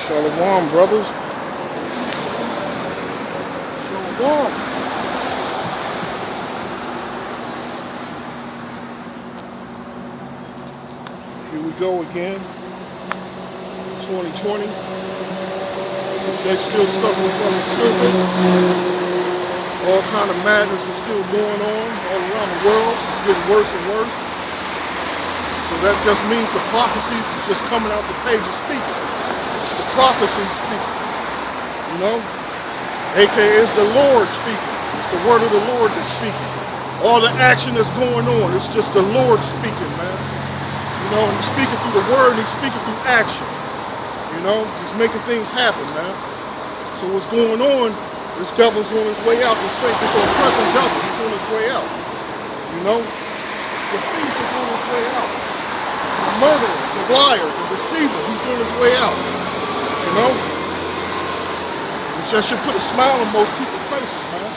Shalom, brothers. Shalom. Here we go again. 2020. Jake's still stuck with something stupid. All kind of madness is still going on all around the world. It's getting worse and worse. So that just means the prophecies just coming out the pages speaking. The prophecies speaking. You know? AKA it's the Lord speaking. It's the word of the Lord that's speaking. All the action that's going on, it's just the Lord speaking, man. You know, and he's speaking through the word and he's speaking through action. You know, he's making things happen, man. So what's going on, this devil's on his way out. This oppressing devil, he's on his way out. You know? The thief is on his way out. The murderer, the liar, the deceiver, he's on his way out. You know? Which that should put a smile on most people's faces, man.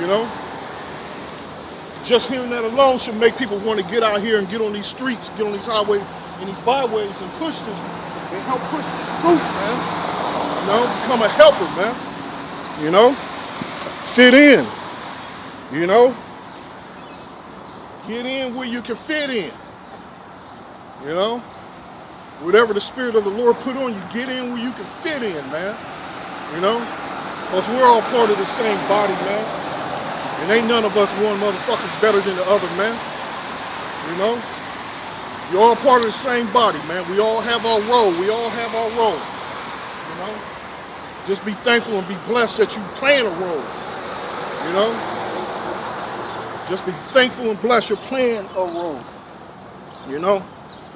You know? Just hearing that alone should make people want to get out here and get on these streets, get on these highways and these byways and push this and help push this truth, man. You know? Become a helper, man. You know? Fit in. You know? Get in where you can fit in. You know? Whatever the Spirit of the Lord put on you, get in where you can fit in, man. You know? Because we're all part of the same body, man. And ain't none of us one motherfucker's better than the other, man. You know? You're all part of the same body, man. We all have our role. We all have our role. You know? Just be thankful and be blessed that you playing a role. You know? Just be thankful and blessed you're playing a role. You know?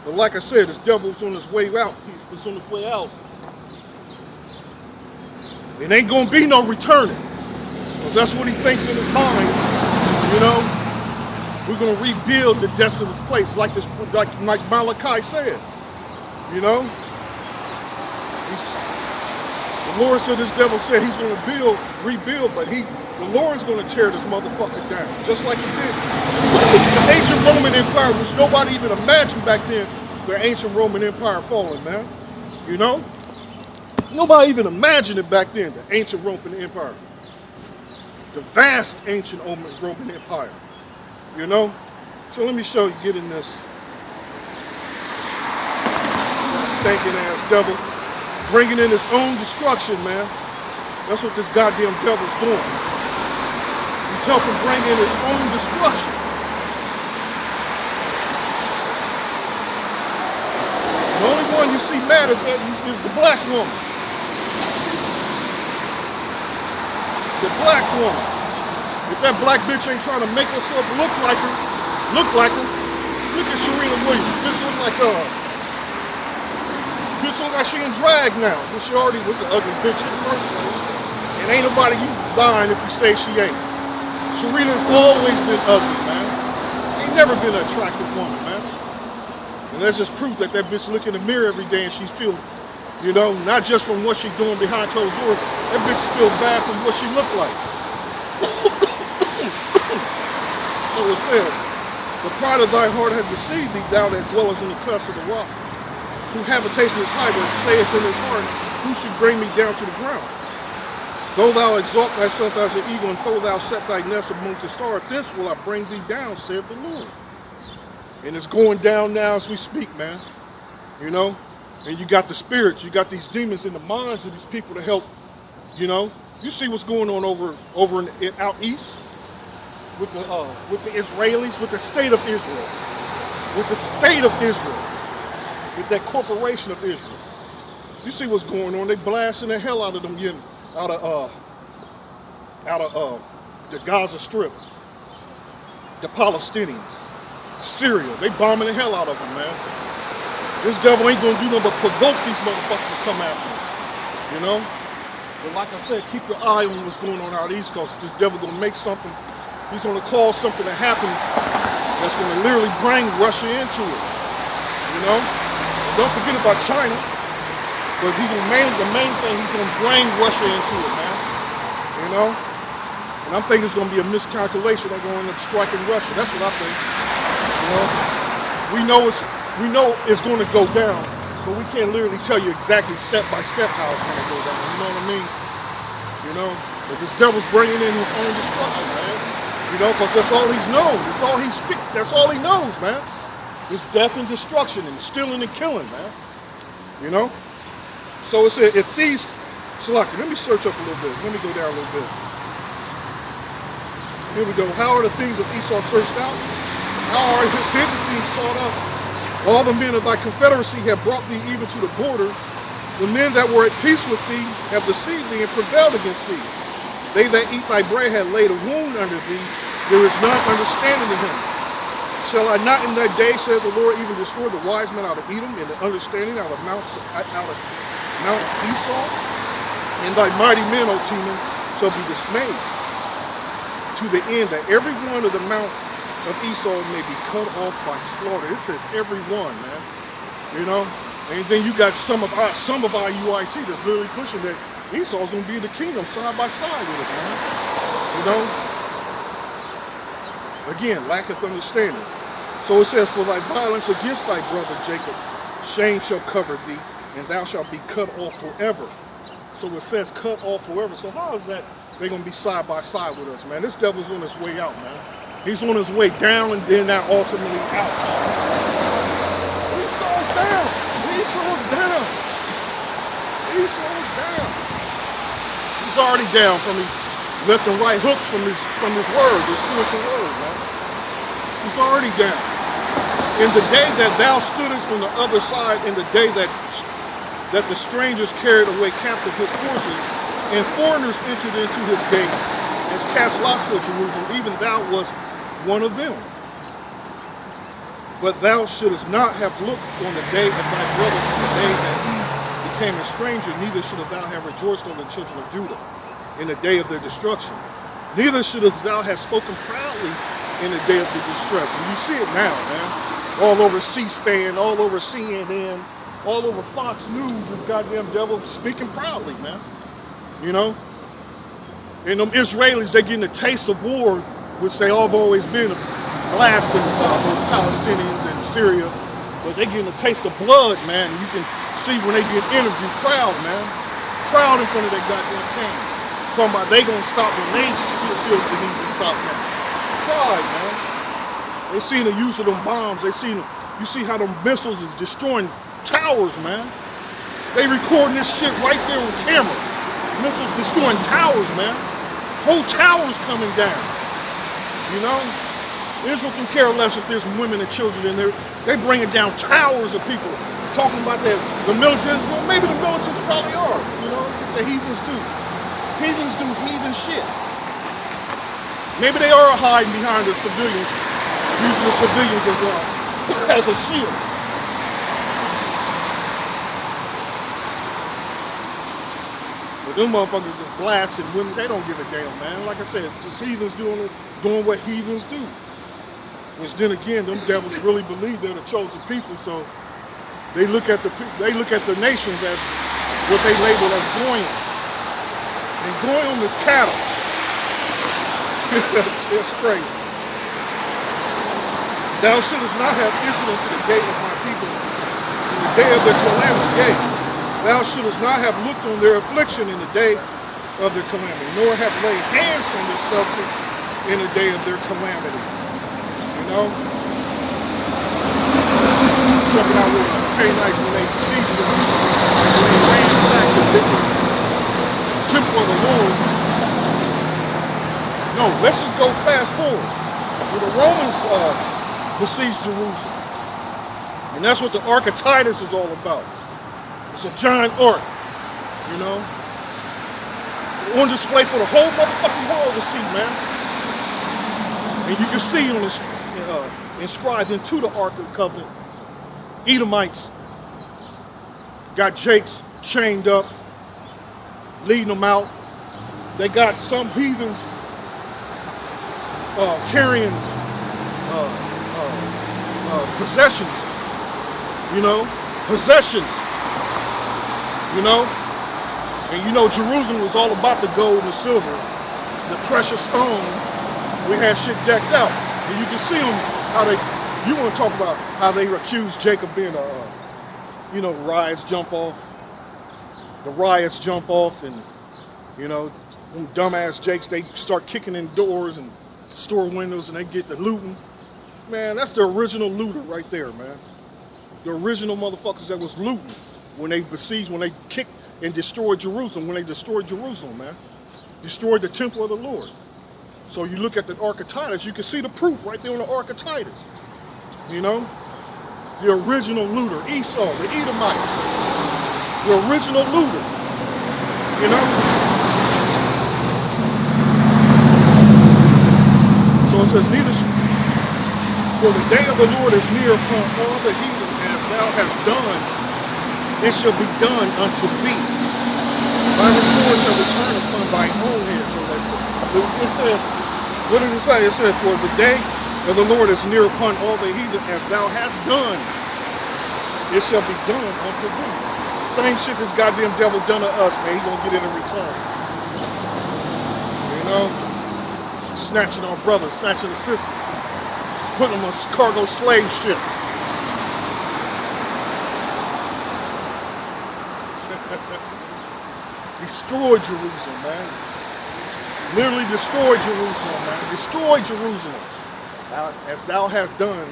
But like I said, this devil's on his way out. He's on his way out. It ain't gonna be no returning. Because that's what he thinks in his mind. You know? We're gonna rebuild the desolate place like Malachi said. You know? The Lord said, this devil said he's gonna rebuild, but the Lord's gonna tear this motherfucker down, just like he did. The ancient Roman Empire, which nobody even imagined back then, the ancient Roman Empire falling, man. You know? Nobody even imagined it back then, the ancient Roman Empire. The vast ancient Roman Empire. You know? So let me show you, get in this stinking ass devil. Bringing in his own destruction, man. That's what this goddamn devil's doing. He's helping bring in his own destruction. The only one you see mad at that is the black woman. The black woman. If that black bitch ain't trying to make herself look like her. Look at Serena Williams. Bitch look like she in drag now. So she already was an ugly bitch in the first place. And ain't nobody you lying if you say she ain't. Serena's always been ugly, man. Ain't never been an attractive woman, man. And that's just proof that bitch look in the mirror every day and she's feeling, you know, not just from what she's doing behind closed doors. That bitch feel bad from what she look like. So it says, the pride of thy heart hath deceived thee, thou that dwellest in the clefts of the rock. Who habitation is high, but saith in his heart, who should bring me down to the ground? Though thou exalt thyself as an eagle, and though thou set thy nest among the stars, this will I bring thee down, saith the Lord. And it's going down now as we speak, man. You know? And you got the spirits, you got these demons in the minds of these people to help, you know? You see what's going on over out east with the Israelis, with the state of Israel. With the state of Israel. With that corporation of Israel. You see what's going on. They blasting the hell out of them out of the Gaza Strip. The Palestinians. Syria. They bombing the hell out of them, man. This devil ain't gonna do nothing but provoke these motherfuckers to come after him. You know? But like I said, keep your eye on what's going on out east, because this devil gonna make something, he's gonna cause something to happen that's gonna literally bring Russia into it. You know? Don't forget about China, but the main thing, he's going to bring Russia into it, man. You know? And I'm thinking it's going to be a miscalculation. They're going to end up striking Russia. That's what I think. You know? We know it's going to go down, but we can't literally tell you exactly step by step how it's going to go down. You know what I mean? You know, but this devil's bringing in his own destruction, man. You know, because that's all he's known. That's all he knows, man. It's death and destruction and stealing and killing, man. You know? So it said, if these, Salaki, let me search up a little bit. Let me go down a little bit. Here we go. How are the things of Esau searched out? How are his hidden things sought out? All the men of thy confederacy have brought thee even to the border. The men that were at peace with thee have deceived thee and prevailed against thee. They that eat thy bread have laid a wound under thee. There is none understanding in him. Shall I not in that day, saith the Lord, even destroy the wise men out of Edom and the understanding out of Mount Esau? And thy mighty men, O Teman, shall be dismayed, to the end that every one of the mount of Esau may be cut off by slaughter. It says every one, man. You know? And then you got some of our UIC that's literally pushing that Esau's going to be in the kingdom side by side with us, man. You know? Again, lacketh understanding. So it says, for thy violence against thy brother Jacob, shame shall cover thee, and thou shalt be cut off forever. So it says cut off forever. So how is that they're going to be side by side with us, man? This devil's on his way out, man. He's on his way down and then now ultimately out. Esau's down. Esau's down. Esau's down. He's already down from his left and right hooks from his word, his spiritual word, man. He's already down. In the day that thou stoodest on the other side, in the day that the strangers carried away captive his forces, and foreigners entered into his gate, and cast lots for Jerusalem, even thou wast one of them. But thou shouldest not have looked on the day of thy brother, on the day that he became a stranger, neither shouldest thou have rejoiced on the children of Judah in the day of their destruction. Neither shouldest thou have spoken proudly in the day of the distress. And you see it now, man. All over C-SPAN, all over CNN, all over Fox News, this goddamn devil speaking proudly, man. You know? And them Israelis, they getting a taste of war, which they have always been blasting those Palestinians in Syria. But they getting a taste of blood, man. And you can see when they get interviewed, crowd, man. Crowd in front of that goddamn camera. Talking about they gonna stop when they feel the need to stop now. Pride, man. They seen the use of them bombs. You see how them missiles is destroying towers, man. They recording this shit right there on camera. Missiles destroying towers, man. Whole towers coming down. You know? Israel can care less if there's women and children in there. They bringing down towers of people. Talking about that, the militants. Well, maybe the militants probably are. You know, that's what the heathens do. Heathens do heathen shit. Maybe they are hiding behind the civilians, using the civilians as a shield. But them motherfuckers just blasting women. They don't give a damn, man. Like I said, just heathens doing what heathens do. Which then again, them devils really believe they're the chosen people, so they look at the nations as what they label as goyim. And goyim is cattle. It's crazy. Thou shouldest not have entered into the gate of my people in the day of their calamity. Yea, thou shouldest not have looked on their affliction in the day of their calamity, nor have laid hands on their substance in the day of their calamity. You know? Checking out with Canaanites when they besieged them, when they ransacked the temple of the Lord. No, let's just go fast forward. When the Romans besieged Jerusalem. And that's what the Ark of Titus is all about. It's a giant ark, you know? On display for the whole motherfucking world to see, man. And you can see on this, inscribed into the Ark of the Covenant, Edomites got Jakes chained up, leading them out. They got some heathens carrying possessions, you know, and you know Jerusalem was all about the gold and the silver, the precious stones. We had shit decked out, and you can see them how you want to talk about how they accused Jacob being you know, riots jump off. The riots jump off, and you know, them dumbass jakes, they start kicking in doors and store windows, and they get the looting. Man, that's the original looter right there, man. The original motherfuckers that was looting when they besieged, when they kicked and destroyed Jerusalem, when they destroyed Jerusalem, man. Destroyed the temple of the Lord. So you look at the Ark of Titus, you can see the proof right there on the Ark of Titus. You know? The original looter, Esau, the Edomites. The original looter. You know? So it says, for the day of the Lord is near upon all the heathen, as thou hast done, it shall be done unto thee. Thy reward shall return upon thine own head. So it says, what does it say? It says, for the day of the Lord is near upon all the heathen, as thou hast done, it shall be done unto thee. Same shit this goddamn devil done to us, man. He gonna get it in return. You know? Snatching our brothers, snatching the sisters, putting them on cargo slave ships. Destroyed Jerusalem, man. Literally destroyed Jerusalem, man. Destroyed Jerusalem. As thou hast done,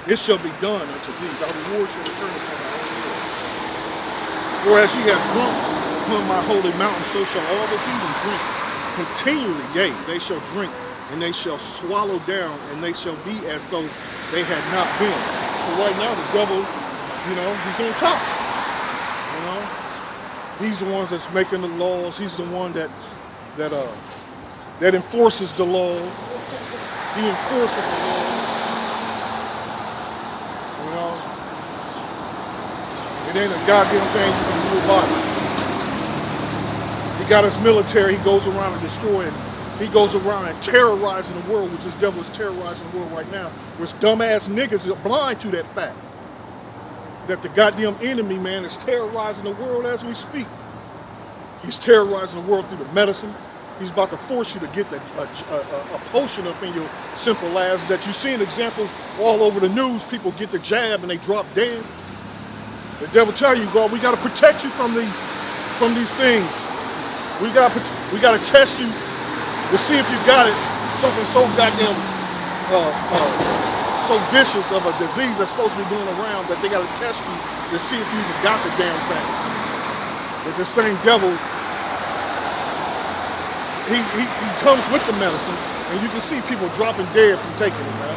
it shall be done unto thee. Thy reward shall return upon thy own head. For as ye have drunk upon my holy mountain, so shall all the heathen drink continually. Yea, they shall drink, and they shall swallow down, and they shall be as though they had not been. So right now, the devil, you know, he's on top. You know? He's the one that's making the laws. He's the one that enforces the laws. He enforces the laws. You know, it ain't a goddamn thing you can do about it. He got his military. He goes around and destroying. He goes around and terrorizing the world, which this devil is terrorizing the world right now. Which dumbass niggas are blind to that fact. That the goddamn enemy, man, is terrorizing the world as we speak. He's terrorizing the world through the medicine. He's about to force you to get a potion up in your simple ass that you see in examples all over the news. People get the jab and they drop dead. The devil tell you, bro, we got to protect you from these things. We got to test you to see if you got it. Something so goddamn so vicious of a disease that's supposed to be going around that they got to test you to see if you even got the damn thing. But the same devil, he comes with the medicine, and you can see people dropping dead from taking it, man.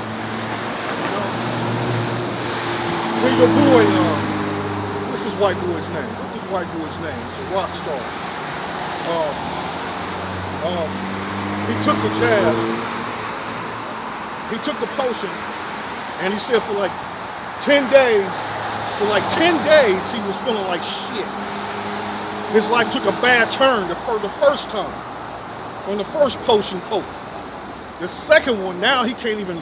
You know? When your boy, what's this white boy's name? What's this white boy's name? He's a rock star. He took the jab. He took the potion. And he said for like 10 days, he was feeling like shit. His life took a bad turn for the first time. On the first potion poke. The second one, now he can't even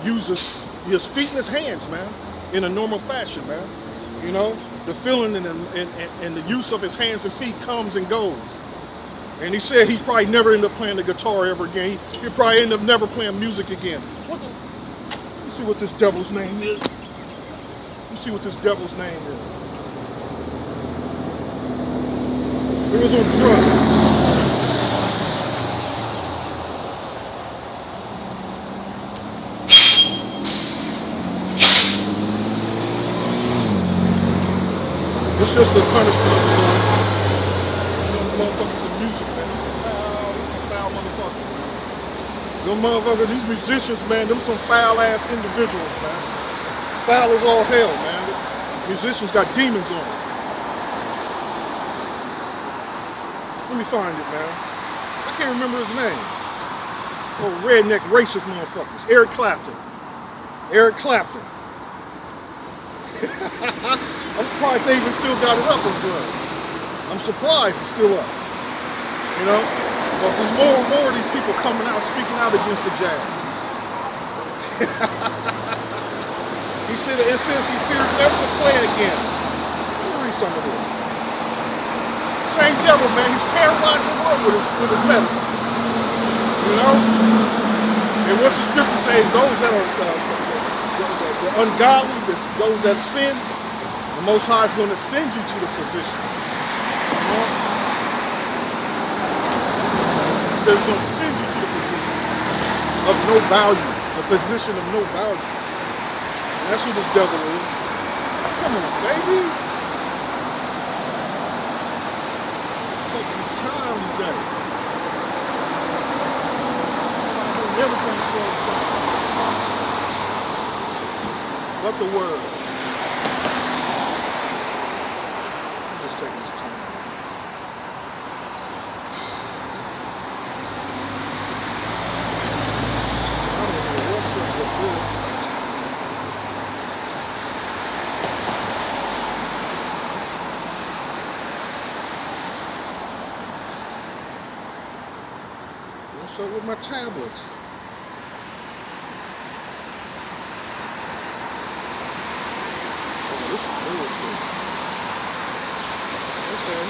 use his feet and his hands, man, in a normal fashion, man. You know, the feeling and the use of his hands and feet comes and goes. And he said he probably never end up playing the guitar ever again. He'd probably end up never playing music again. See what this devil's name is. You see what this devil's name is. It was on drugs. It's just a punishment. Motherfuckers in music, man. Foul motherfuckers. Them motherfuckers, these musicians, man, them some foul-ass individuals, man. Foul as all hell, man. Musicians got demons on them. Let me find it, man. I can't remember his name. Oh, redneck racist motherfuckers. Eric Clapton. Eric Clapton. I'm surprised they even still got it up on drugs. I'm surprised it's still up. You know? Because there's more and more of these people coming out, speaking out against the jab. He said it says he fears never to play again. Let me read some of this. Same devil, man. He's terrorizing the world with his medicine. You know? And what's the scripture say? Those that are the ungodly, those that sin, the Most High is going to send you to the physician. You know? He says he's going to send you to the physician of no value, the physician of no value. And that's who this devil is. Come on, baby. Taking his time today. Everything's going down. But the word. He's just taking his time. I don't know what's up with this. What's up with my tablets? This is bullshit. Okay.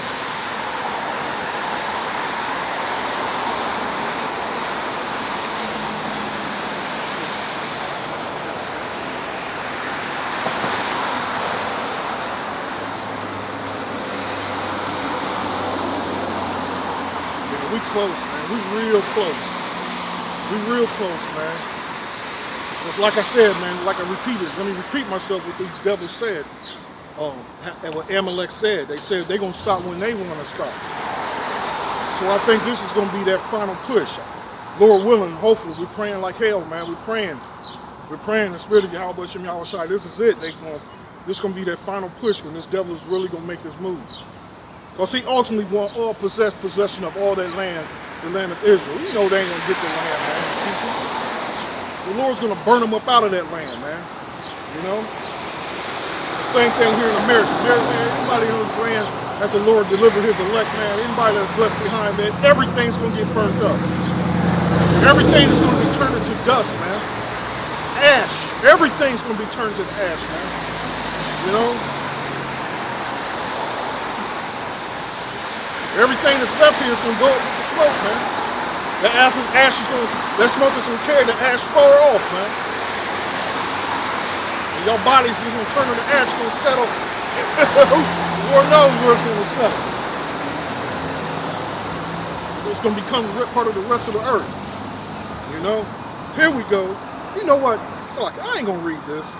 Yeah, we close, man. We real close. We real close, man. It's like I said, man, like I repeated, let me repeat myself what these devils said. And what Amalek said. They said they're going to stop when they want to stop. So I think this is going to be that final push. Lord willing, hopefully, we're praying like hell, man. We're praying. We're praying the Spirit of Yahweh Shem Yahushua. This is it. This is going to be that final push when this devil is really going to make his move. Because he ultimately wants all possession of all that land, the land of Israel. You know they ain't going to get the land, man. The Lord's going to burn them up out of that land, man. You know? The same thing here in America. Anybody in this land that the Lord delivered his elect, man, anybody that's left behind, man, everything's going to get burnt up. Everything is going to be turned into dust, man. Ash. Everything's going to be turned into ash, man. You know? Everything that's left here is going to go up with the smoke, man. The ash is going to, that smoke is going to carry the ash far off, man. And your bodies is going to turn into ash, going to settle. Lord knows where it's going to settle. It's going to become part of the rest of the earth. You know? Here we go. You know what? It's like, I ain't going to read this.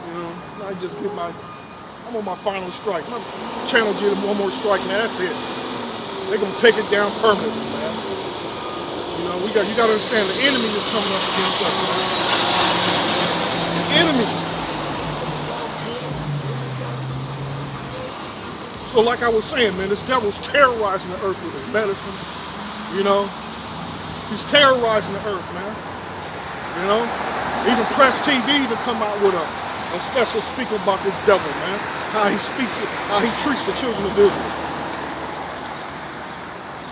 You know? I just get I'm on my final strike. My channel get one more strike, man. That's it. They're going to take it down permanently, man. You know, you got to understand the enemy is coming up against us, man. The enemy. So like I was saying, man, this devil's terrorizing the earth with his medicine. You know, he's terrorizing the earth, man. You know, even Press TV to come out with a special speaker about this devil, man. How he treats the children of Israel.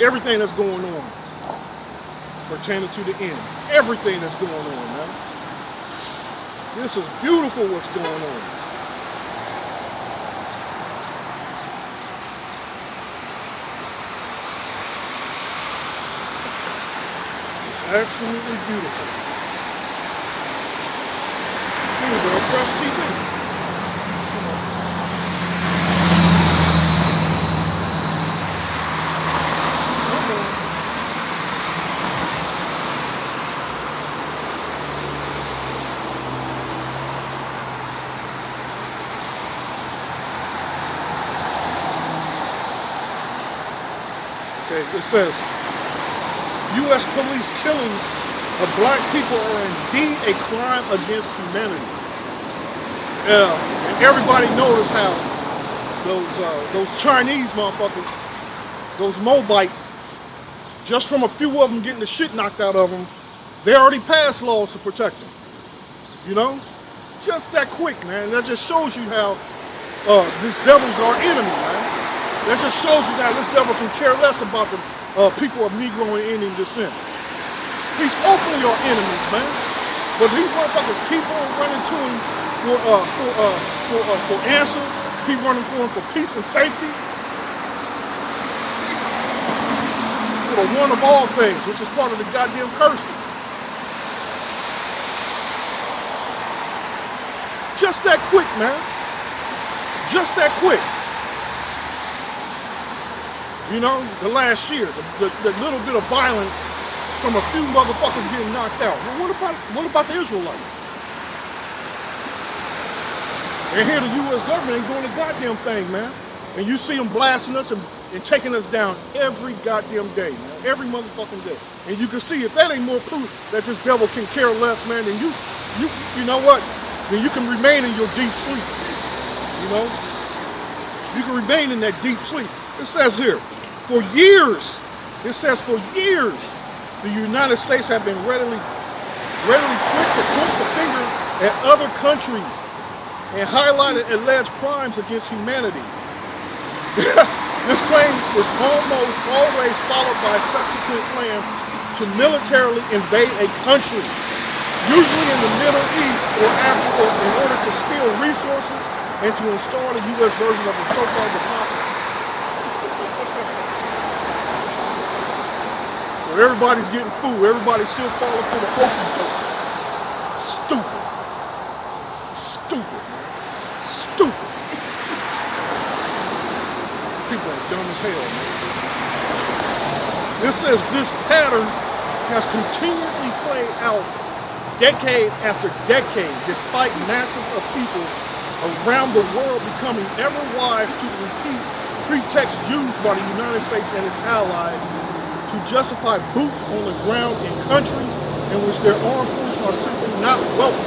Everything that's going on pertaining to the end. Everything that's going on, man. This is beautiful what's going on. It's absolutely beautiful. Here we go, Press TV. It says, U.S. police killings of black people are indeed a crime against humanity. And everybody knows how those Chinese motherfuckers, those Moabites, just from a few of them getting the shit knocked out of them, they already passed laws to protect them. You know? Just that quick, man. That just shows you how this devil's our enemy, man. That just shows you that this devil can care less about the people of Negro and Indian descent. He's openly our enemies, man. But these motherfuckers keep on running to him for answers. Keep running for him for peace and safety. For the one of all things, which is part of the goddamn curses. Just that quick, man. Just that quick. You know, the last year, the little bit of violence from a few motherfuckers getting knocked out. Well, what about the Israelites? And here the U.S. government ain't doing a goddamn thing, man. And you see them blasting us and taking us down every goddamn day, man. Every motherfucking day. And you can see if that ain't more proof that this devil can care less, man, then you know what? Then you can remain in your deep sleep. You know? You can remain in that deep sleep. It says here, for years, the United States have been readily quick to point the finger at other countries and highlighted alleged crimes against humanity. This claim was almost always followed by subsequent plans to militarily invade a country, usually in the Middle East or Africa, in order to steal resources and to install the U.S. version of the so-called democracy. So everybody's getting fooled. Everybody's still falling for the okey doke. Stupid. Stupid, man. Stupid. People are dumb as hell, man. This says this pattern has continually played out decade after decade, despite masses of people around the world becoming ever wise to repeat pretexts used by the United States and its allies to justify boots on the ground in countries in which their armed forces are simply not welcome.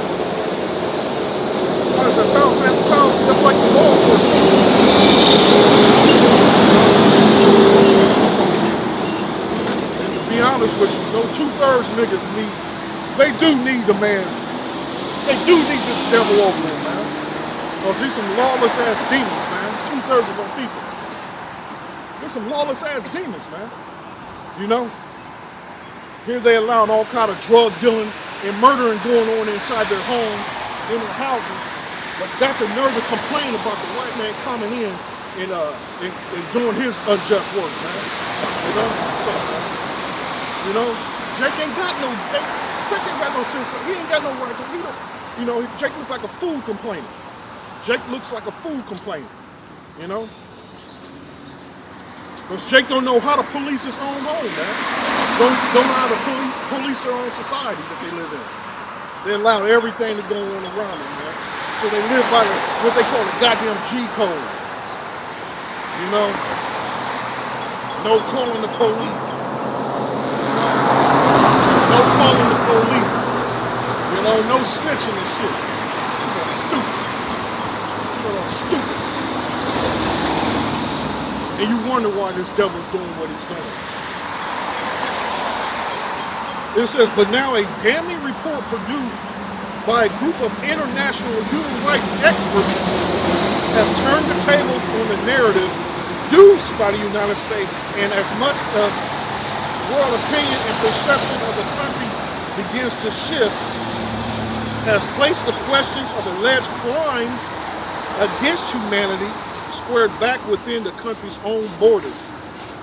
What does that sound? Sounds just like the law enforcement. And to be honest with you, those 2/3 niggas they do need the man. They do need this devil over there, man. Because these some lawless ass demons, man. 2/3 of them people. There's some lawless ass demons, man. You know? Here they allowing all kind of drug dealing and murdering going on inside their homes, in their houses, but got the nerve to complain about the white man coming in and doing his unjust work, man. You know? So, you know, Jake ain't got no sense. He ain't got no right to, he don't, you know, Jake looks like a fool complaining. Jake looks like a fool complaining, you know? Because Jake don't know how to police his own home, man. Don't know how to police their own society that they live in. They allow everything to go on around them, man. So they live by what they call the goddamn G code. You know? No calling the police. No calling the police. You know, no snitching and shit. People are stupid. People are stupid. And you wonder why this devil's doing what he's doing. It says, but now a damning report produced by a group of international human rights experts has turned the tables on the narrative used by the United States, and as much of world opinion and perception of the country begins to shift, has placed the questions of alleged crimes against humanity squared back within the country's own borders.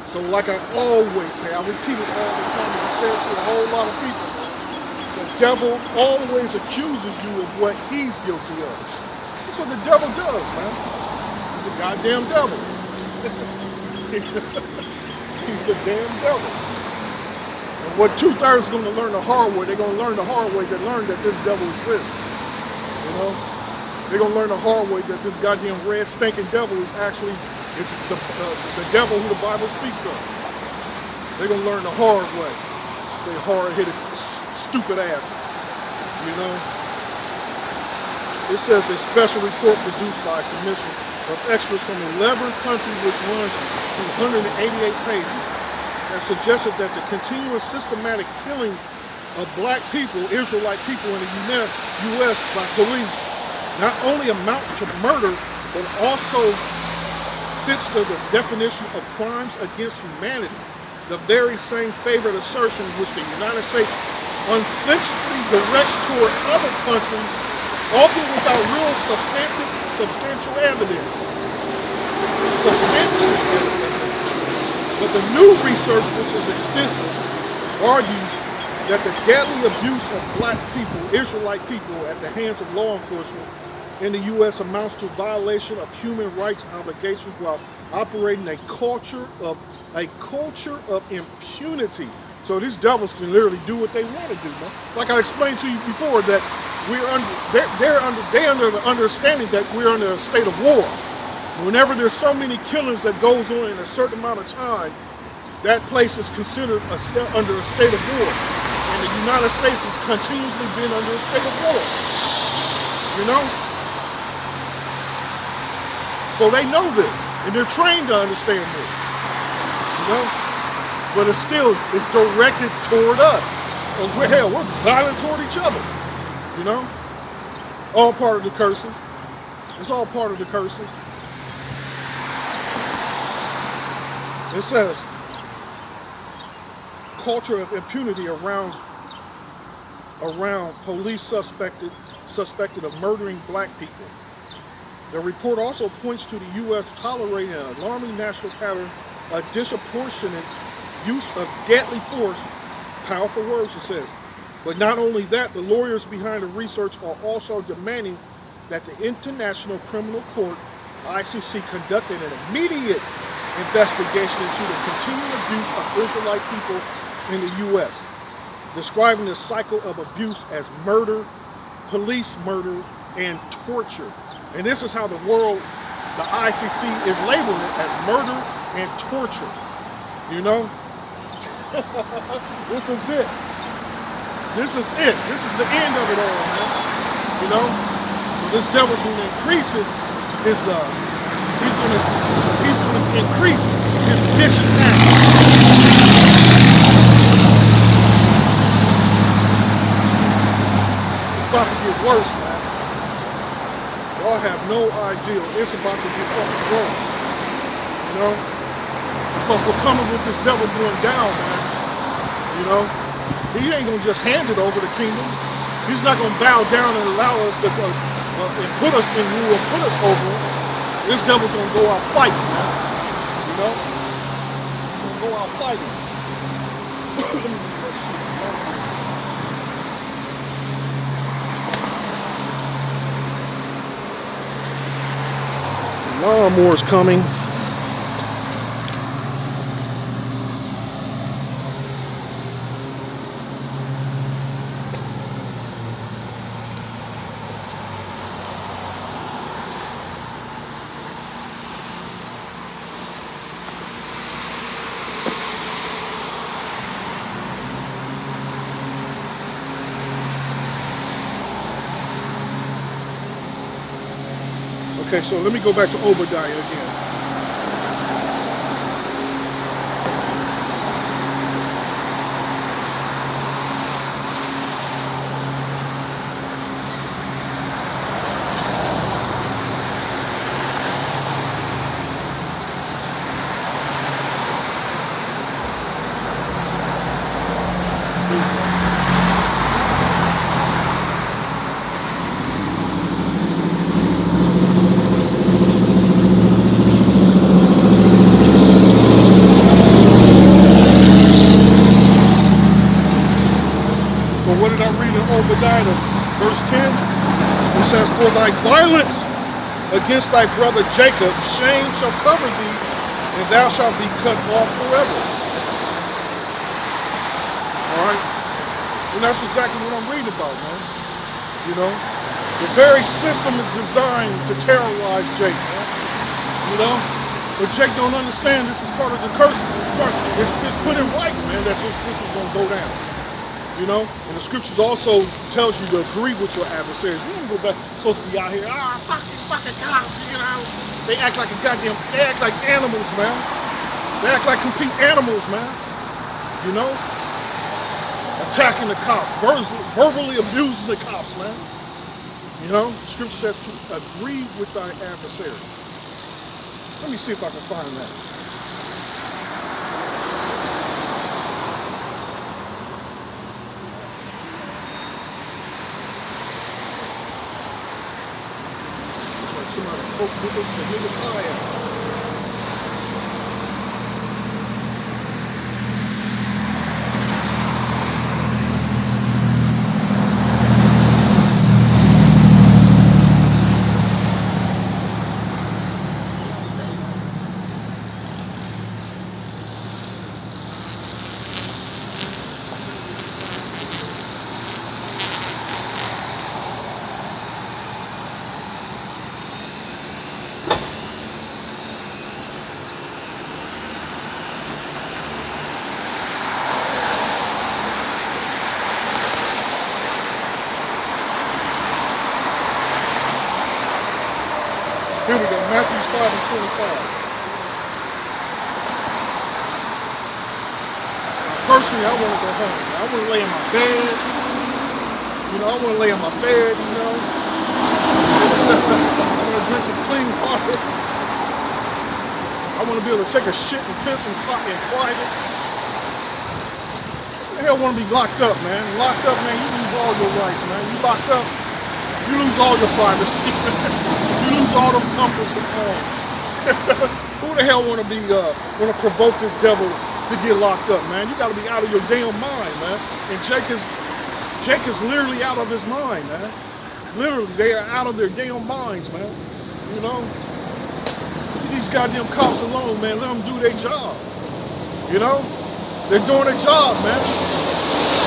So like I always say, I repeat it all the time, I say it to a whole lot of people, the devil always accuses you of what he's guilty of. That's what the devil does, man. He's a goddamn devil. He's a damn devil. And what 2/3 going to learn the hard way, they're going to learn the hard way to learn that this devil exists. You know? They're going to learn the hard way that this goddamn red stinking devil is actually the devil who the Bible speaks of. They're going to learn the hard way. They hard-headed, stupid asses. You know? It says a special report produced by a commission of experts from 11 countries, which runs to 188 pages, that suggested that the continuous systematic killing of black people, Israelite people in the U.S. by police not only amounts to murder, but also fits the definition of crimes against humanity, the very same favorite assertion which the United States unflinchingly directs toward other countries, often without real substantial evidence. But the new research, which is extensive, argues that the deadly abuse of black people, Israelite people, at the hands of law enforcement in the U.S. amounts to violation of human rights obligations while operating a culture of impunity. So these devils can literally do what they want to do, man. Like I explained to you before, that they're under the understanding that we're under a state of war. Whenever there's so many killings that goes on in a certain amount of time, that place is considered under a state of war. And the United States has continuously been under a state of war. You know? So they know this, and they're trained to understand this. You know? But it's directed toward us. Because we're violent toward each other. You know? All part of the curses. It's all part of the curses. It says, culture of impunity around police suspected of murdering black people. The report also points to the U.S. tolerating an alarming national pattern of disproportionate use of deadly force. Powerful words, it says. But not only that, the lawyers behind the research are also demanding that the International Criminal Court, ICC, conduct an immediate investigation into the continuing abuse of Israelite people in the U.S., describing the cycle of abuse as murder, police murder, and torture. And this is how the world, the ICC, is labeling it, as murder and torture. You know? This is it. This is it. This is the end of it all, man. You know? So this devil's going to increase he's going to increase his vicious acts. It's about to get worse, man. Y'all have no idea. It's about to get fucking worse. You know? Because we're coming with this devil going down, man. You know? He ain't going to just hand it over the kingdom. He's not going to bow down and allow us to and put us in rule and put us over him. This devil's going to go out fighting, man. You know? He's going to go out fighting. Lawnmower's coming. Okay, so let me go back to Obadiah again. Obadiah, verse 10, it says, "For thy violence against thy brother Jacob, shame shall cover thee, and thou shalt be cut off forever." All right? And that's exactly what I'm reading about, man. You know? The very system is designed to terrorize Jake, man. You know? But Jake don't understand this is part of the curses. It's put in writing, man, that this is going to go down. You know, and the scriptures also tells you to agree with your adversaries. You don't go back, supposed to be out here, fucking cops, you know. They act like they act like animals, man. They act like complete animals, man. You know, attacking the cops, verbally abusing the cops, man. You know, the scripture says to agree with thy adversary. Let me see if I can find that. Somebody poke the nigga's eye out. Here we go, Matthew 5:25. Personally, I want to go home. I want to lay in my bed. You know, I want to lay in my bed, you know. I want to drink some clean water. I want to be able to take a shit and piss in private. The hell want to be locked up, man? Locked up, man, you lose all your rights, man. You locked up, you lose all your privacy. You lose all them comforts and all. Who the hell want to provoke this devil to get locked up, man? You got to be out of your damn mind, man. And Jake is literally out of his mind, man. Literally, they are out of their damn minds, man. You know, these goddamn cops alone, man. Let them do their job. You know, they're doing their job, man.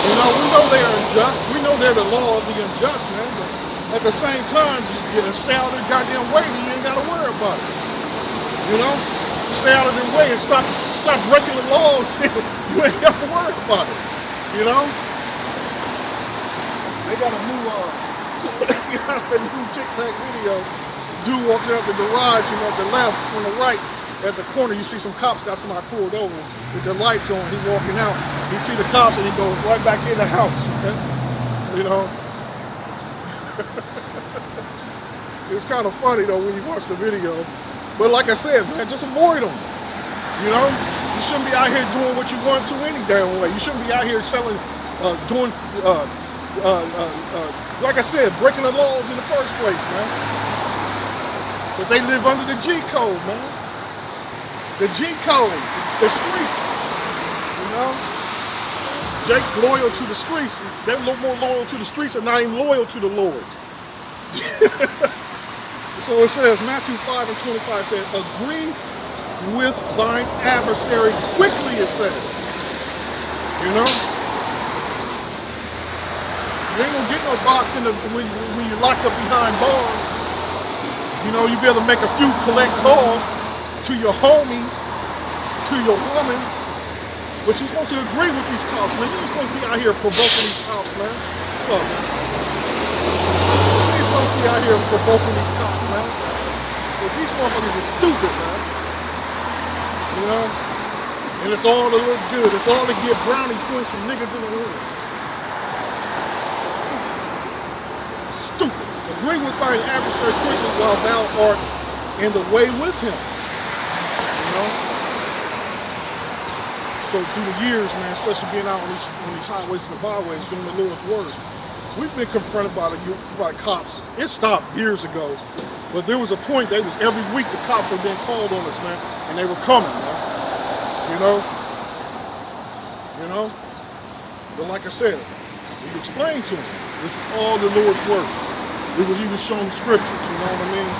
You know, we know they are unjust. We know they're the law of the unjust, man. But at the same time, you know, stay out of their goddamn way, and you ain't got to worry about it. You know, stay out of their way and stop breaking the laws. You ain't got to worry about it. You know, they got a new TikTok video. Dude walking up the garage, you know, at the left, on the right, at the corner, you see some cops got somebody pulled over with the lights on. He walking out. He see the cops and he goes right back in the house. Okay? You know. It's kind of funny though when you watch the video. But like I said, man, just avoid them. You know, you shouldn't be out here doing what you want to any damn way. You shouldn't be out here selling, like I said, breaking the laws in the first place, man. But they live under the G code, man. The G code, the streets. You know, Jake loyal to the streets. They're a little more loyal to the streets and not even loyal to the Lord. So it says, Matthew 5:25 says, agree with thine adversary quickly, it says. You know? You ain't gonna get no box when you're locked up behind bars. You know, you be able to make a few collect calls to your homies, to your woman, but you're supposed to agree with these cops, man. You ain't supposed to be out here provoking these cops, man. What's up, man? You ain't supposed to be out here provoking these cops, man. But these motherfuckers are stupid, man. You know? And it's all to look good. It's all to get brownie points from niggas in the hood. Stupid. Agree with thine adversary quickly while thou art in the way with him. You know? So through the years, man, especially being out on these highways and the byways doing the Lord's work, we've been confronted by the cops. It stopped years ago. But there was a point, every week the cops were being called on us, man. And they were coming, man. You know? You know? But like I said, we explained to them, this is all the Lord's work. We was even shown scriptures, you know what I mean?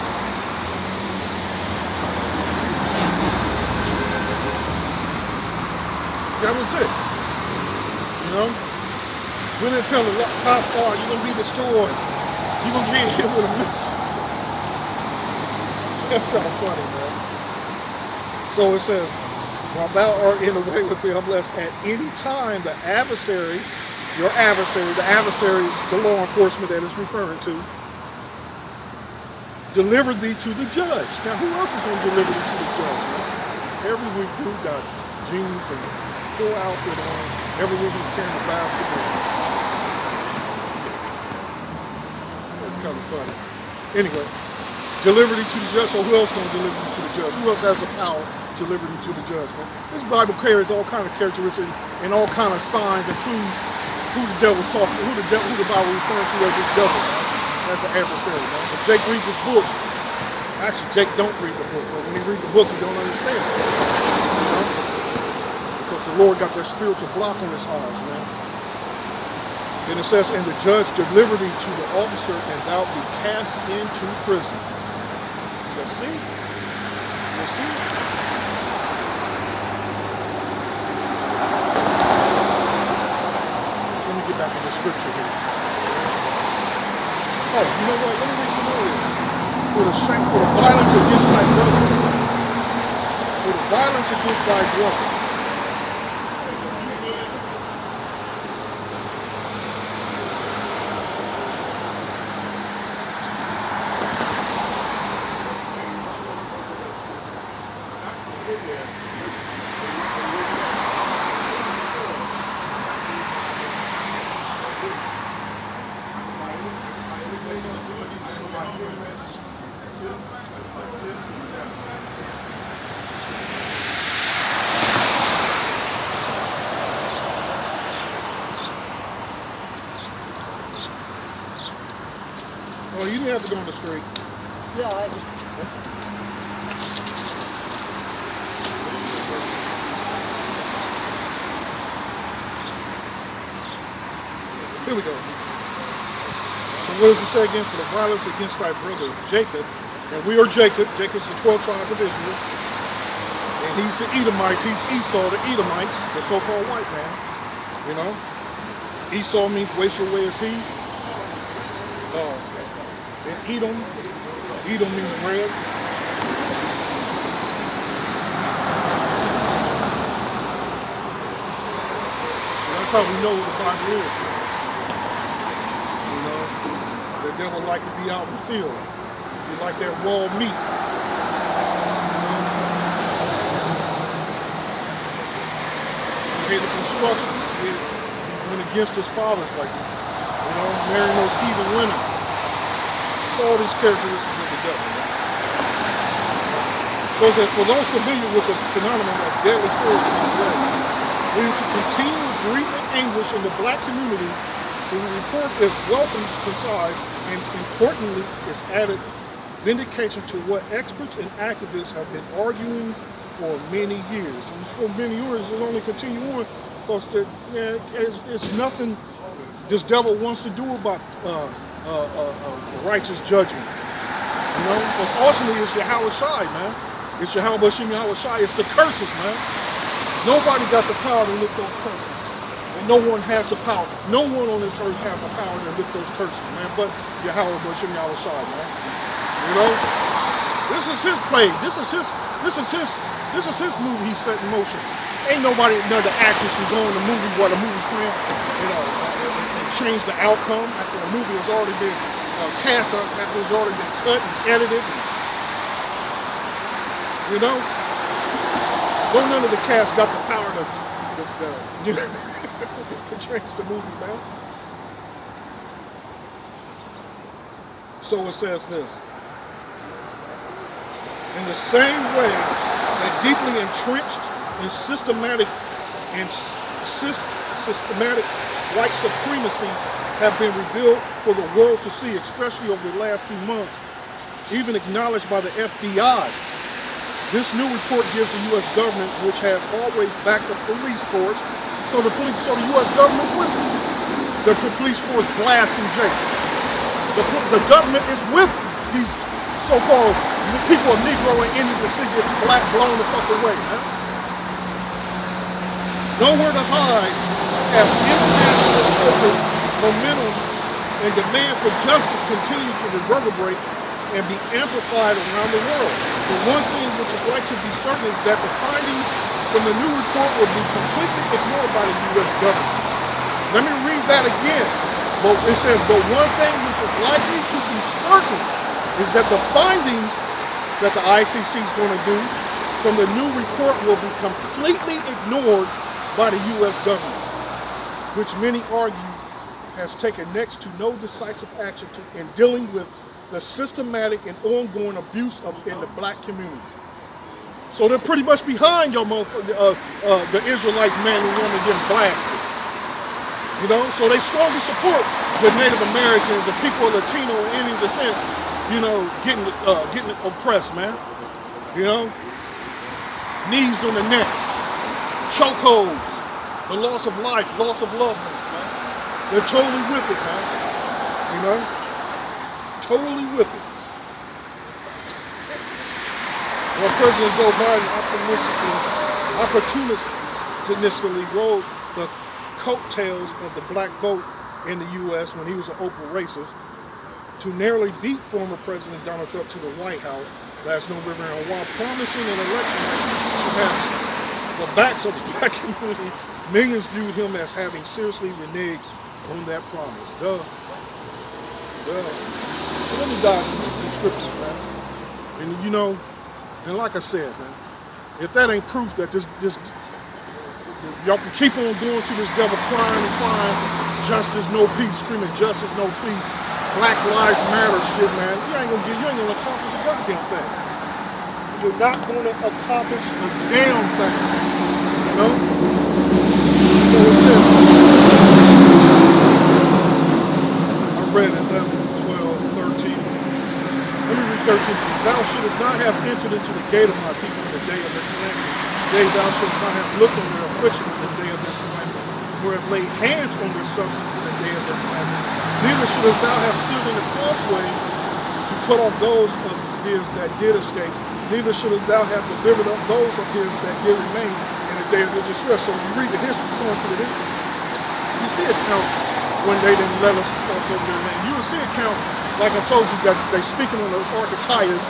That was it. You know? We didn't tell the cops, oh, you're going to be destroyed. You're going to get hit with a missile. That's kind of funny, man. So it says, while thou art in the way with him, lest at any time the adversary is the law enforcement that it's referring to, deliver thee to the judge. Now, who else is going to deliver thee to the judge? Man? Every week, dude got jeans and full outfit on. Every week he's carrying a basketball. That's kind of funny. Anyway, deliver thee to the judge. So who else is going to deliver thee to the judge? Who else has the power to deliver thee to the judge, man? This Bible carries all kind of characteristics and all kind of signs and clues who the devil's talking, who the Bible is referring to as the devil, man. That's an adversary, man. If Jake reads this book, actually Jake don't read the book, but when he read the book, he don't understand it. You know? Because the Lord got that spiritual block on his eyes, man. Then it says, and the judge deliver thee to the officer, and thou be cast into prison. You see? You see? So let me get back to the scripture here. Oh, you know what? Let me read some more of this. For the violence against thy brother. For the violence against thy brother. didn't have to go on the street. Yeah, Here we go. So what does it say again? For the violence against thy brother Jacob, and we are Jacob. Jacob's the 12 tribes of Israel. And he's the Edomites. He's Esau, the Edomites, the so-called white man. You know? Esau means waste your way as he. And Edom means red. So that's how we know who the Bible is. You know? The devil like to be out in the field. He like that raw meat. He hated constructions. He went against his father's like, you know, marrying those heathen women. All these characteristics of the devil. So it says, for those familiar with the phenomenon of deadly force in the way, leading to continued grief and anguish in the black community, the report is well concise and importantly is added vindication to what experts and activists have been arguing for many years. And for many years, it's only continue on because it's nothing this devil wants to do about righteous judgment. You know? Because ultimately it's Yahweh Shai, man. It's Yahweh Bashim Yahweh Shai. It's the curses, man. Nobody got the power to lift those curses. And no one has the power. No one on this earth has the power to lift those curses, man, but Yahweh Bashim Yahweh Shai, man. You know? This is his play. This is his movie he set in motion. Ain't nobody, none of the actors can go in the movie while the movie's playing, you know, and change the outcome after the movie has already been cast up, after it's already been cut and edited. You know? No, none of the cast got the power to you know, to change the movie, man. So it says this. In the same way that deeply entrenched and systematic white supremacy have been revealed for the world to see, especially over the last few months, even acknowledged by the FBI. This new report gives the U.S. government, which has always backed the police force, so the U.S. government's with it. The police force blasting Jacob. The government is with these so-called people of Negro and Indian descent get black blown the fuck away, man. Nowhere to hide as international focus, momentum, and demand for justice continue to reverberate and be amplified around the world. The one thing which is like to be certain is that the findings from the new report will be completely ignored by the U.S. government. Let me read that again. It says, but one thing which is likely to be certain is that the findings that the ICC is going to do from the new report will be completely ignored by the U.S. government, which many argue has taken next to no decisive action in dealing with the systematic and ongoing abuse in the black community. So they're pretty much behind your the Israelites, man and woman getting blasted. You know, so they strongly support the Native Americans and people of Latino and Indian descent, you know, getting oppressed, man. You know, knees on the neck, chokeholds, the loss of life, loss of loved ones, man. They're totally with it, man. You know, totally with it. Well, President Joe Biden opportunistically rode the coattails of the black vote in the U.S. when he was an open racist to narrowly beat former President Donald Trump to the White House last November. And while promising an election at the backs of the black community, millions viewed him as having seriously reneged on that promise. So let me dive into the scriptures, man. And you know, and like I said, man, if that ain't proof that this y'all can keep on going to this devil crying and crying, justice, no peace, screaming justice, no peace, Black Lives Matter shit, man. You ain't gonna accomplish a goddamn thing. You're not gonna accomplish a damn thing. You know? So it's this. I read 11, 12, 13. 13, thou shouldest not have entered into the gate of my people in the day of their calamity. Yea, thou shouldest not have looked on their affliction in the day of their calamity, nor have laid hands on their substance in the day of their calamity. Neither shouldest thou have stood in the crossway to put off those of his that did escape. Neither shouldest thou have delivered up those of his that did remain in the day of their distress. So you read the history, going through the history, you see it count when they didn't let us cross over their land. You will see it count, like I told you, that they speaking on the Ark of Titus,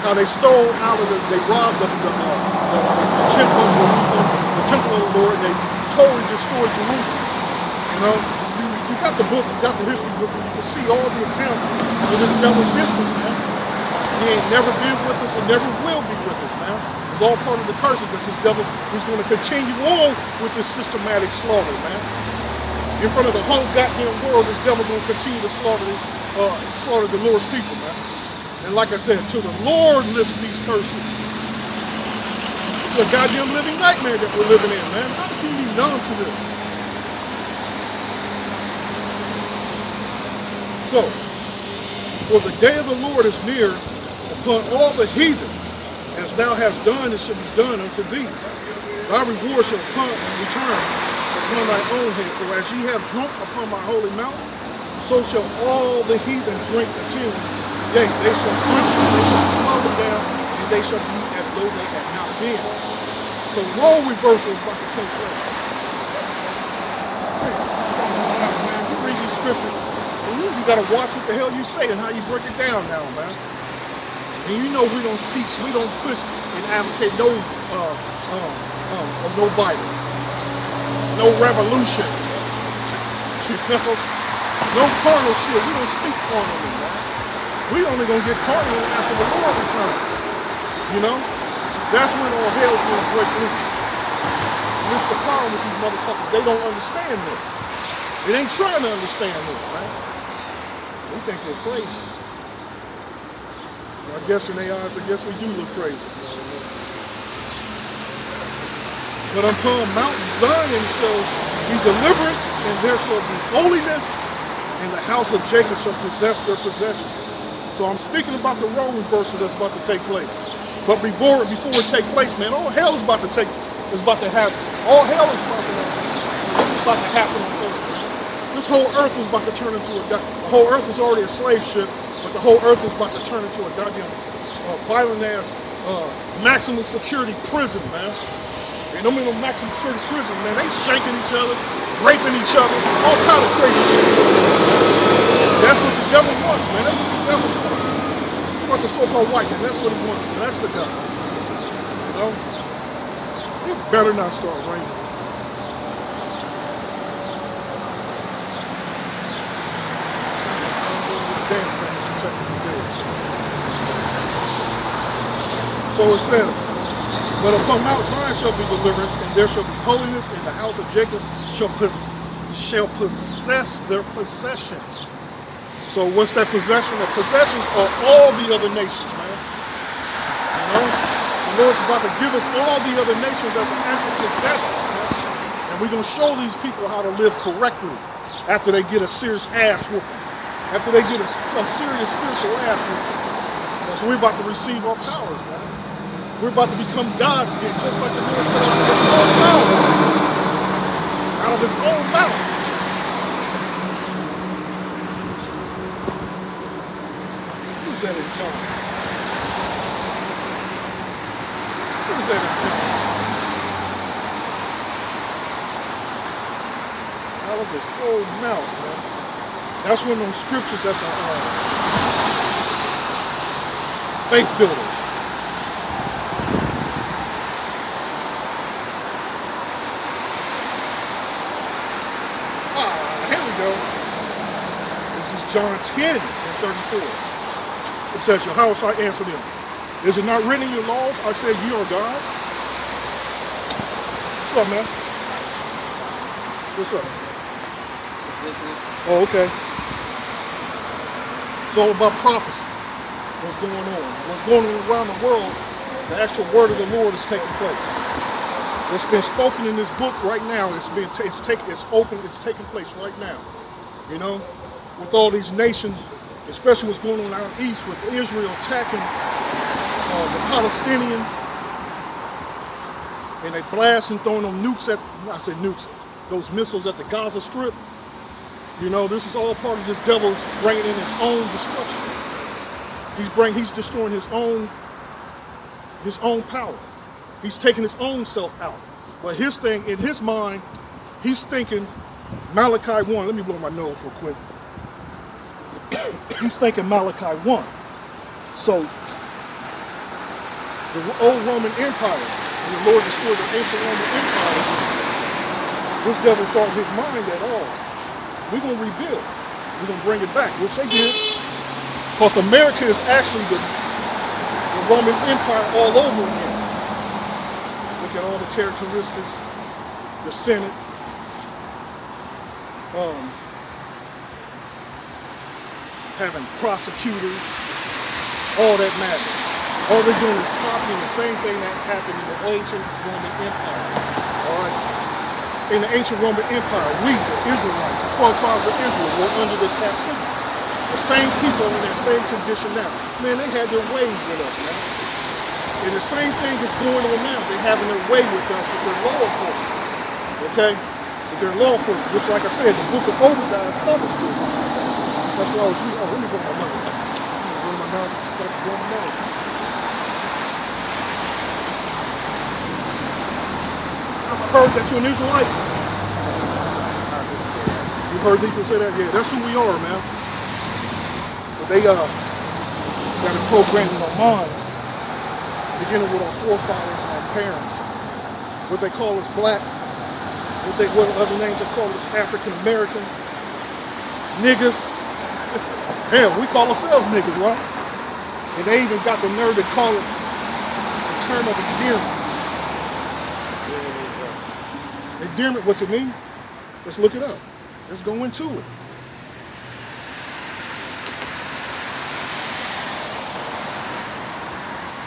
how they stole out of they robbed the temple of the Lord, and they totally destroyed Jerusalem. You know, you got the book, you got the history book, and you can see all the accounts of this devil's history, man. He ain't never been with us and never will be with us, man. It's all part of the curses that this devil is going to continue on with this systematic slaughter, man. In front of the whole goddamn world, this devil going to continue to slaughter the Lord's people, man. And like I said, till the Lord lifts these curses. It's a goddamn living nightmare that we're living in, man. How can you be numb to this? So, for the day of the Lord is near upon all the heathen, as thou hast done, it shall be done unto thee. Thy reward shall return upon thy own head. For as ye have drunk upon my holy mountain, so shall all the heathen drink continually. Yea, they shall drink, they shall swallow down, and they shall be as though they had not been. So role reversal is about to take place. Man, you read these scriptures, and you got to watch what the hell you say and how you break it down now, man. And you know we don't speak, we don't push and advocate no violence, no revolution, you know, no carnal shit. We don't speak carnally, man. We only gonna get carnal after the Lord returns. You know, that's when all hell's gonna break loose. And it's the problem with these motherfuckers. They don't understand this. They ain't trying to understand this, man. We think we're crazy. I guess in their eyes, I guess we do look crazy. But upon Mount Zion shall be deliverance, and there shall be holiness, and the house of Jacob shall possess their possession. So I'm speaking about the role reversal that's about to take place. But before it take place, man, all hell is about to happen. All hell is about to happen on earth. This whole earth is about to turn into the whole earth is already a slave ship, but the whole earth is about to turn into a goddamn violent ass maximum security prison, man. They don't mean no maximum security prison, man. They shanking each other, raping each other, all kind of crazy shit. That's what the devil wants, man. That's what the devil wants. It's about the so-called white man. That's what he wants, man. That's the devil. You know? It better not start raining. Damn thing protecting the dead. So it said, but upon Mount Zion shall be deliverance, and there shall be holiness, and the house of Jacob shall possess their possessions. So what's that possession? The possessions are all the other nations, man. You know? The Lord's about to give us all the other nations as an actual possession, man. And we're going to show these people how to live correctly after they get a serious ass whooping. After they get a serious spiritual ass whooping. So we're about to receive our powers, man. We're about to become gods again, just like the Lord said out of his own mouth. Who's that in John? Who's that in John? Out of his own mouth, man. That's one of those scriptures that's faith builders. John 10 and 34. It says, how shall I answer them? Is it not written in your laws? I said, you are gods. What's up, man? What's up? Just listening. Oh, okay. It's all about prophecy. What's going on? What's going on around the world, the actual word of the Lord is taking place. What's been spoken in this book right now, it's taking place right now. You know? With all these nations especially what's going on out east with Israel attacking the Palestinians, and they blast and throwing them nukes I say nukes, those missiles at the Gaza Strip. You know, this is all part of this devil's bringing in his own destruction. He's destroying his own power. He's taking his own self out. But his thing, in his mind, he's thinking Malachi 1. Let me blow my nose real quick. He's thinking Malachi 1. So, the old Roman Empire, when the Lord destroyed the ancient Roman Empire, this devil thought in his mind that, we're going to rebuild. We're going to bring it back, which they did. Because America is actually the Roman Empire all over again. Look at all the characteristics, the Senate, having prosecutors, all that matters. All they're doing is copying the same thing that happened in the ancient Roman Empire. All right? In the ancient Roman Empire, we, the Israelites, the 12 tribes of Israel, were under the captivity. The same people in their same condition now. Man, they had their way with us, man. And the same thing is going on now. They're having their way with us with their law enforcement. Okay? With their law enforcement, which, like I said, the book of Obadiah covers this. That's why I was reading. Let me go my mouth. Let me go my mouth and start going my mouth. I've heard that you're an Israelite. You heard people say that? Yeah, that's who we are, man. But they got it programmed in our minds, beginning with our forefathers and our parents. What they call us black, what other names they call us African American, niggas. Hell, we call ourselves niggas, right? And they even got the nerve to call it the term of endearment. Endearment, what's it mean? Let's look it up. Let's go into it.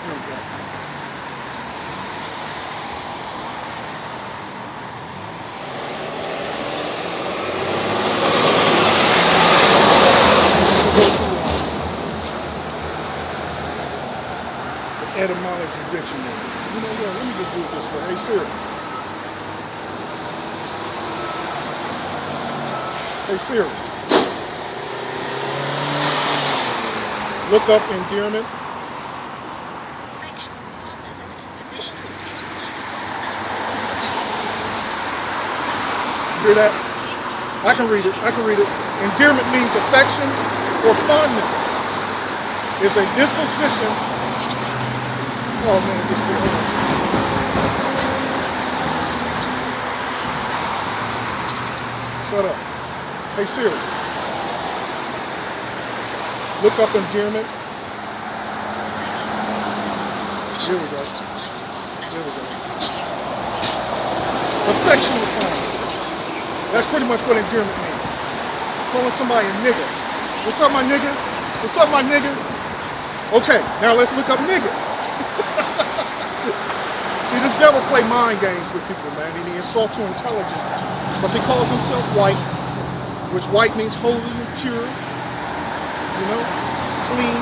Here we go. The etymology dictionary. You know what? Let me just do it this way. Hey Siri. Hey Siri, look up endearment. Affection and fondness is a disposition or state of mind that is associated. Hear that? I can read it. Endearment means affection or fondness. It's a disposition. Oh man, just be Shut up. Hey Siri, look up endearment. Here we go. Affection or fondness. That's pretty much what endearment means. Calling somebody a nigga. What's up, my nigga? What's up, my nigga? Okay, now let's look up nigga. See, this devil play mind games with people, man, and he insults your intelligence. Because he calls himself white, which white means holy and pure, you know, clean.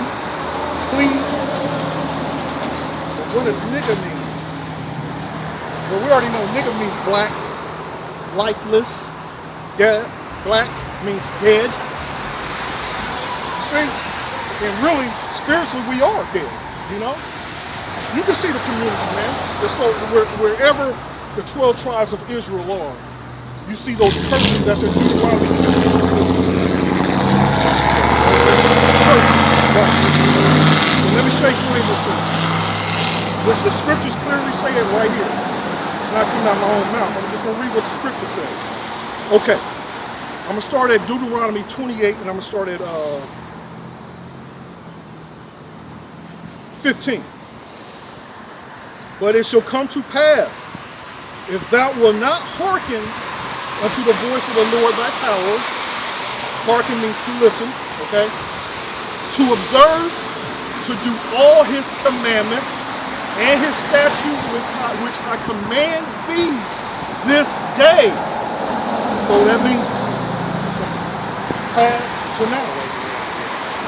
But what does nigga mean? Well, we already know nigga means black, lifeless, dead. Black means dead. See? And really, spiritually, we are dead, you know? You can see the community, man. So wherever the 12 tribes of Israel are, you see those curses that's in Deuteronomy. Let me show you what this is. Which the scriptures clearly say it right here. It's not coming out of my own mouth. I'm just going to read what the scripture says. Okay. I'm going to start at Deuteronomy 28 and I'm going to start at 15. But it shall come to pass, if thou wilt not hearken unto the voice of the Lord thy power, hearken means to listen, okay, to observe, to do all his commandments and his statutes which I command thee this day. So that means from past to now.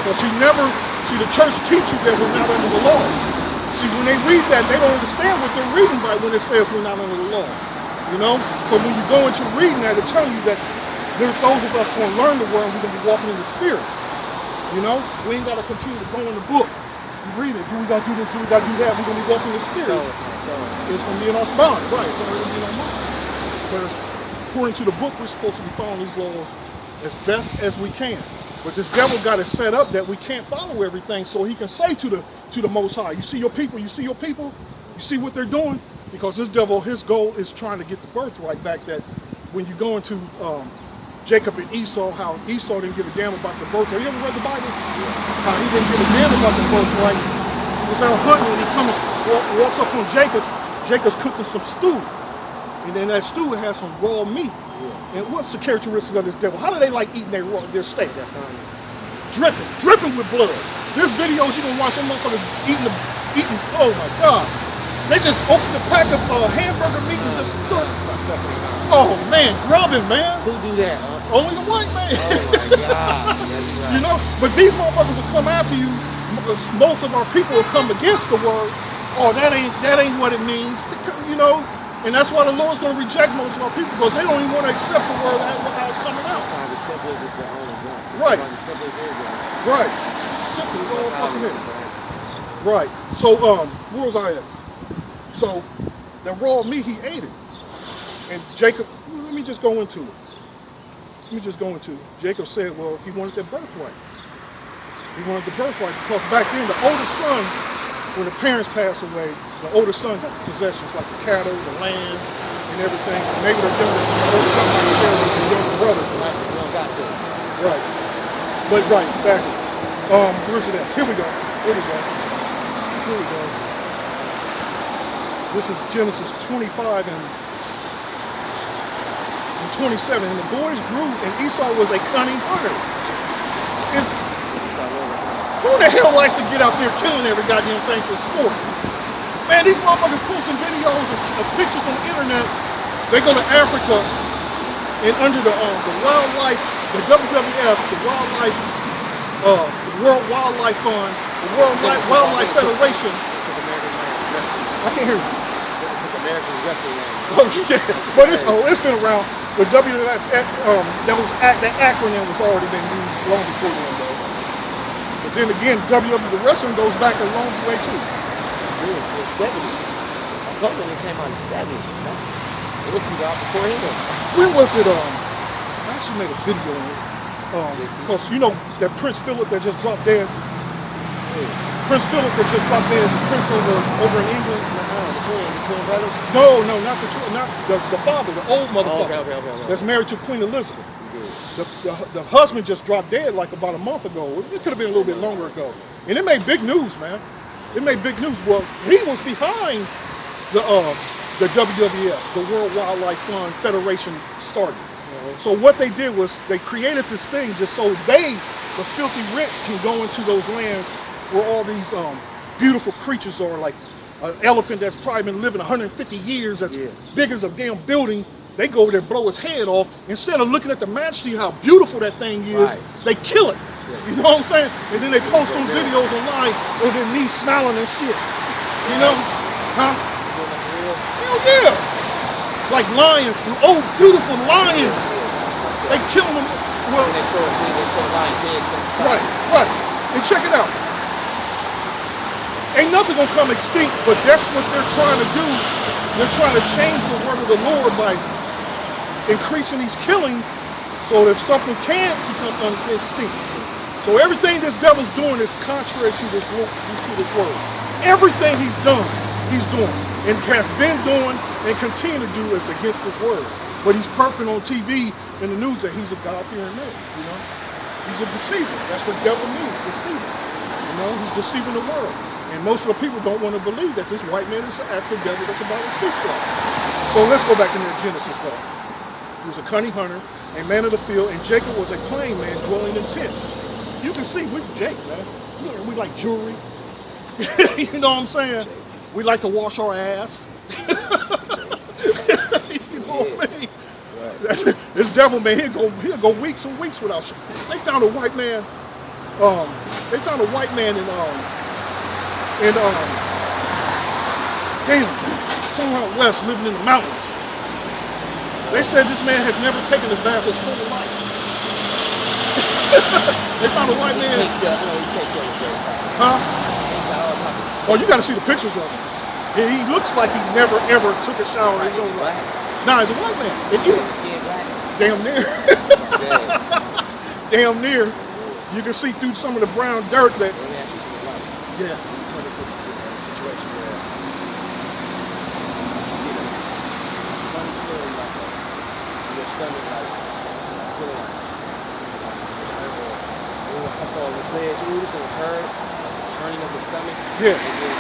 Because the church teaches that we're not under the law. See, when they read that, they don't understand what they're reading by when it says we're not under the law. You know? So when you go into reading that, it's telling you that there's those of us who are going to learn the word and we're going to be walking in the spirit. You know? We ain't got to continue to go in the book. You read it. Do we got to do this? Do we got to do that? We're going to be walking in the spirit. It's going to be in our mind. Right. It's going to be in our mind. But according to the book, we're supposed to be following these laws as best as we can. But this devil got it set up that we can't follow everything, so he can say to the Most High, you see your people, you see what they're doing? Because this devil, his goal is trying to get the birthright back. That when you go into Jacob and Esau, how Esau didn't give a damn about the birthright. You ever read the Bible? How he didn't give a damn about the birthright. He was out hunting when he walks up on Jacob. Jacob's cooking some stew. And then that stew has some raw meat. Yeah. And what's the characteristic of this devil? How do they like eating their steak? Dripping with blood. There's videos you can watch them motherfuckers eating, oh my God. They just open the pack of hamburger meat and just stir it. Oh man, grubbing, man. Who do that? Only the white man. Oh my God. Right. You know, but these motherfuckers will come after you. Most of our people will come against the word. Oh, that ain't what it means. You know. And that's why the Lord's going to reject most of our people, because they don't even want to accept the word as it's coming out. Right. Right. Simple as all fucking it. Right. So, where was I at? So, the raw meat, he ate it. And Jacob, let me just go into it. Jacob said, well, he wanted that birthright. He wanted the birthright because back then, the oldest son, when the parents passed away, the older son got the possessions like the cattle, the land, and everything. Maybe the older son might share with the younger brother. Right. But right, exactly. Where's it at? Here we go. This is Genesis 25 and 27. And the boys grew, and Esau was a cunning hunter. Who the hell likes to get out there killing every goddamn thing for sport? Man, these motherfuckers posting videos of pictures on the internet. They go to Africa and under the wildlife, the WWF, the wildlife, World Wildlife Fund, the World Wildlife Federation. I can't hear you. American Wrestling. Oh yeah, but it's been around. The WWF, that acronym was already been used long before then, though. But then again, the wrestling goes back a long way too. Yeah, the 70s. I thought when it came out in the 70s. It was out before him. When was it? I actually made a video on it. Because you know that Prince Philip that just dropped dead. Yeah. Prince Philip that just dropped dead. The prince over in England. The twin brothers. No, not the father, the old motherfucker. Okay. That's married to Queen Elizabeth. The husband just dropped dead like about a month ago. It could have been a little bit longer ago. And it made big news, man. It made big news. Well, he was behind the WWF, the World Wildlife Fund Federation started. So what they did was they created this thing just so the filthy rich, can go into those lands where all these beautiful creatures are, like an elephant that's probably been living 150 years, that's big as a damn building. They go over there and blow his head off. Instead of looking at the majesty, how beautiful that thing is, they kill it. You know what I'm saying? And then they post those videos online of their knees smiling and shit. You know? Huh? Hell yeah! Like lions, old beautiful lions. They kill them. Well, they show lion heads. Right. And check it out. Ain't nothing gonna come extinct, but that's what they're trying to do. They're trying to change the word of the Lord by increasing these killings, so that if something can become extinct. So everything this devil's doing is contrary to this word. Everything he's doing, and has been doing, and continue to do is against this word. But he's perking on TV and the news that he's a God-fearing man. You know, he's a deceiver. That's what devil means, deceiver. You know, he's deceiving the world. And most of the people don't want to believe that this white man is the actual devil that the Bible speaks of. So let's go back into Genesis though. He was a cunning hunter, a man of the field, and Jacob was a plain man dwelling in tents. You can see we Jake, man. We like jewelry. You know what I'm saying? We like to wash our ass. You know what I mean? Right. This devil man, he'll go weeks and weeks without shit. They found a white man They found a white man in somewhere out west, living in the mountains. They said this man had never taken a bath his whole life. They found a white man. Huh? Oh, you got to see the pictures of him. And he looks like he never ever took a shower in his own life. Nah, he's a white man. Damn near. Damn near. You can see through some of the brown dirt that. Yeah. Turning of the stomach. Yeah. And then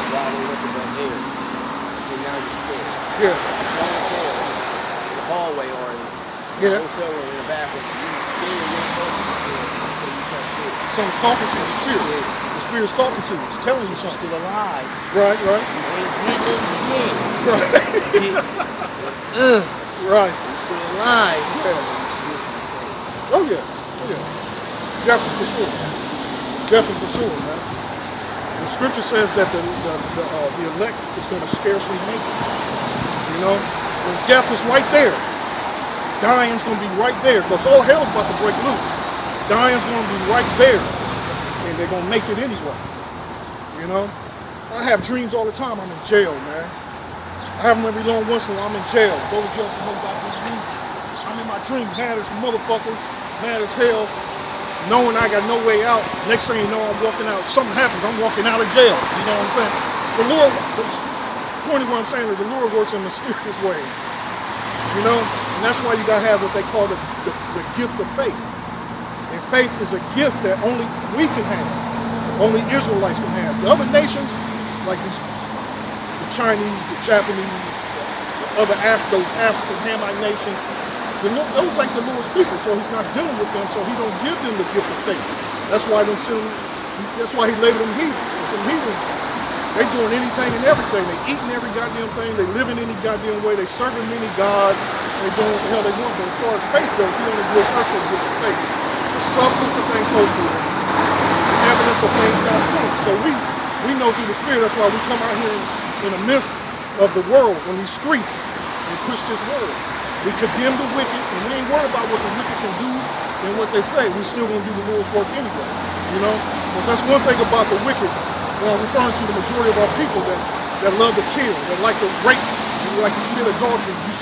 swallowing up the air. And now you're scared. Yeah. By yourself, in the hallway or in the hotel room, in the bathroom, you're scared, you're scared, so you touch it. Someone's talking to you, the spirit. The spirit's talking to you. It's telling you You're something. still alive. Right. You ain't getting it Right. Right. You're still alive. Yeah. Oh yeah. Definitely for sure. Definitely for sure, man. The scripture says that the elect is going to scarcely make it. You know, and death is right there. Dying's going to be right there because all hell's about to break loose. Dying's going to be right there, and they're going to make it anyway. You know, I have dreams all the time. I'm in jail, man. I have them every long once in a while. I'm in jail. Go to jail for nobody. I'm in my dreams, mad as a motherfucker, mad as hell. Knowing I got no way out, next thing you know, I'm walking out. Something happens, I'm walking out of jail. You know what I'm saying? The Lord, the point of what I'm saying is the Lord works in mysterious ways. You know? And that's why you got to have what they call the gift of faith. And faith is a gift that only we can have. Only Israelites can have. The other nations, like the Chinese, the Japanese, the other those African Hamite nations, those like the Lord's people, so he's not dealing with them, so he don't give them the gift of faith. That's why he labeled them heathens. Some heathens, they doing anything and everything. They eating every goddamn thing. They living any goddamn way. They serving many gods. They doing what the hell they want. But as far as faith goes, he only gives us the gift of faith. The substance of things hoped for, the evidence of things not seen. So we know through the Spirit. That's why we come out here in the midst of the world, on these streets, and push this word. We condemn the wicked, and we ain't worried about what the wicked can do and what they say. We still gonna do the Lord's work anyway, you know? Because that's one thing about the wicked, when I'm referring to the majority of our people that love to kill, that like to rape, and like to commit adultery. You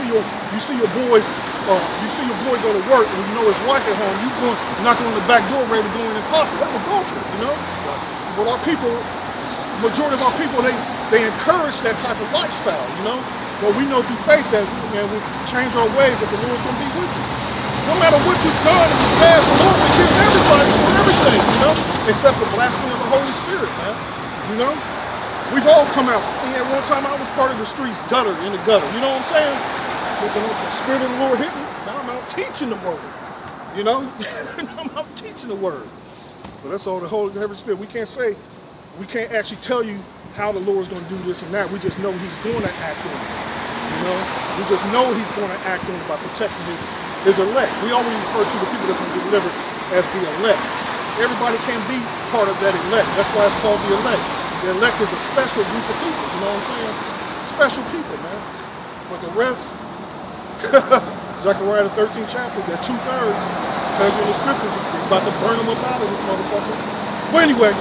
see your boy go to work and you know his wife at home, you going knocking on the back door ready to go in and pop it. That's adultery, you know? But our people, majority of our people, they encourage that type of lifestyle, you know? But we know through faith that we change our ways, that the Lord's going to be with you. No matter what you've done in the past, the Lord will give everybody for everything, you know? Except the blasphemy of the Holy Spirit, man. You know? We've all come out. And at one time I was part of the streets, in the gutter. You know what I'm saying? But the Spirit of the Lord hit me. Now I'm out teaching the word. You know? I'm out teaching the word. But that's all the Holy Spirit. We can't actually tell you how the Lord's going to do this and that. We just know he's going to act on it. You know, we just know he's going to act on it by protecting his elect. We always refer to the people that's going to be delivered as the elect. Everybody can't be part of that elect. That's why it's called the elect. The elect is a special group of people. You know what I'm saying? Special people, man. But the rest, Zechariah the 13th chapter, that 2/3 tells you in the scriptures, he's about to burn them up out of this motherfucker. But anyway,